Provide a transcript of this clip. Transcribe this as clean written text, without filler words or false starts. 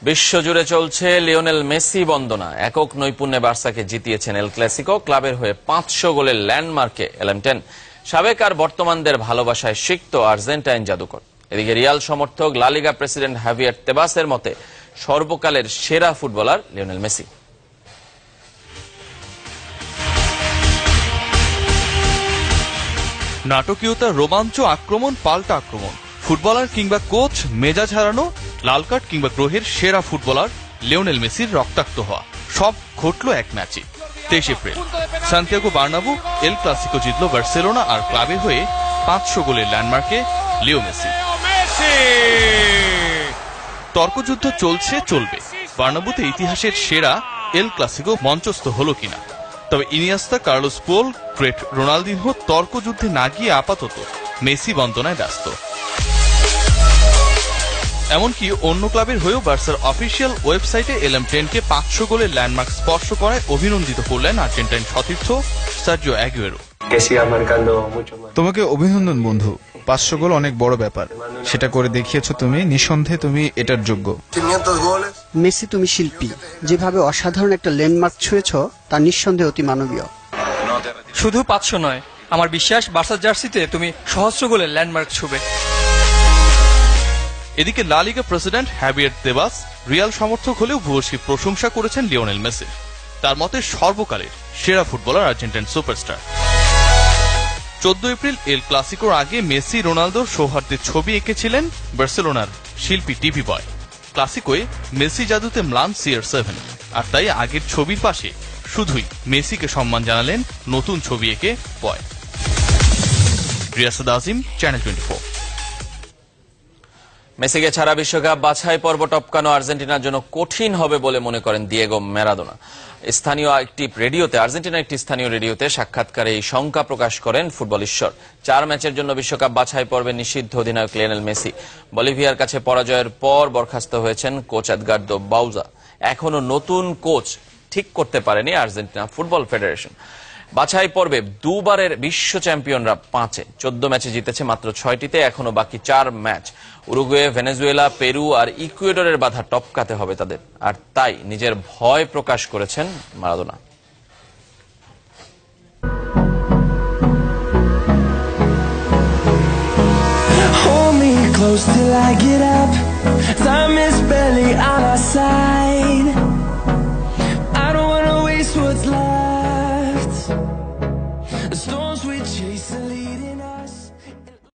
বিশ্বজুড়ে চলছে Lionel Messi বন্দনা। একক নৈপুণ্যে বার্সাকে জিতিয়েছেন এল ক্লাসিকো। ক্লাবের হয়ে 500 গোলের ল্যান্ডমার্কে এলএম10 সাবেক আর বর্তমানদের ভালোবাসায় সিক্ত আর্জেন্টাইন জাদুকর। এদিকে রিয়াল সমর্থক লা লিগা প্রেসিডেন্ট হাভিয়ার তেবাসের মতে সর্বকালের সেরা ফুটবলার লিওনেল মেসি। নাটকীয়তা, রোমাঞ্চ, আক্রমণ, পাল্টা আক্রমণ, ফুটবলার কিংবা কোচ মেজাজ হারানো, লাল কার্ড কিংবা গ্রহের সেরা ফুটবলার লিওনেল মেসির রক্তাক্ত হওয়া সব ঘটলো এক ম্যাচে। 23 April Santiago Bernabéu El Clasico জিতল বার্সেলোনা আর ক্লাবের হয়ে 500 গোলের ল্যান্ডমার্কে লিও মেসি। তর্কযুদ্ধ চলবে বার্নাবুতে ইতিহাসের সেরা এল ক্লাসিকো মঞ্চস্থ হলো কিনা। তবে Iniesta, Carlos Puyol, great Ronaldinho তর্কযুদ্ধে না গিয়ে আপাতত মেসি বন্দনায় ব্যস্ত। এমনকি অন্য ক্লাবের হয়েও বার্সার অফিসিয়াল ওয়েবসাইটে এলএম10কে 500 গোলের ল্যান্ডমার্ক স্পর্শ করায় অভিনন্দিত করলেন আর্জেন্টাইন সতীর্থ সার্জিও অ্যাগুয়েরো। তোমাকে অভিনন্দন বন্ধু, 500 গোল অনেক বড় ব্যাপার, সেটা করে দেখিয়েছো তুমি। নিঃসন্দেহে তুমি এটার যোগ্য। মেসি, তুমি শিল্পী। যেভাবে অসাধারণ একটা ল্যান্ডমার্ক ছুঁয়েছ তা নিঃসন্দেহে অতি মানবীয়। শুধু 500 নয়, আমার বিশ্বাস বার্সার জার্সিতে তুমি সহস্র গোলের ল্যান্ডমার্ক ছুঁবে। এদিকে লা লিগা প্রেসিডেন্ট হাভিয়ার তেবাস রিয়াল সমর্থক হলেও ভূয়সী প্রশংসা করেছেন লিওনেল মেসির। তার মতে সর্বকালের সেরা ফুটবলার আর্জেন্টাইন সুপারস্টার। 14 এপ্রিল এল ক্লাসিকোর আগে মেসি রোনালদোর সৌহার্দ্যের ছবি এঁকেছিলেন বার্সেলোনার শিল্পী টিভি বয়। ক্লাসিকোয় মেসি জাদুতে ম্লান CR7, আর তাই আগের ছবির পাশে শুধুই মেসিকে সম্মান জানালেন নতুন ছবি এঁকে বয়। রিয়াসাদ আজিম, চ্যানেল 24। মেসিকে ছাড়া বিশ্বকাপ বাছাই পর্ব টপকানো আর্জেন্টিনার জন্য কঠিন হবে বলে মনে করেন দিয়েগো ম্যারাদোনা। আর্জেন্টিনার একটি স্থানীয় রেডিওতে সাক্ষাৎকারে এই শঙ্কা প্রকাশ করেন ফুটবল ঈশ্বর। 4 ম্যাচের জন্য বিশ্বকাপ বাছাই পর্বে নিষিদ্ধ অধিনায়ক লিওনেল মেসি বলিভিয়ার কাছে পরাজয়ের পর বরখাস্ত হয়েছেন কোচ এদগার্দো বাউজা। এখনো নতুন কোচ ঠিক করতে পারেনি আর্জেন্টিনা ফুটবল ফেডারেশন। বাছাই পর্বে দুবারের বিশ্ব চ্যাম্পিয়নরা 5-এ 14 ম্যাচে জিতেছে মাত্র 6টিতে। এখনো বাকি 4 ম্যাচ। উরুগুয়ে, ভেনেজুয়েলা, পেরু আর ইকুয়েডরের বাধা টপকাতে হবে তাদের, আর তাই নিজের ভয় প্রকাশ করেছেন Maradona. Hold me close till I get up. Time is barely on our side.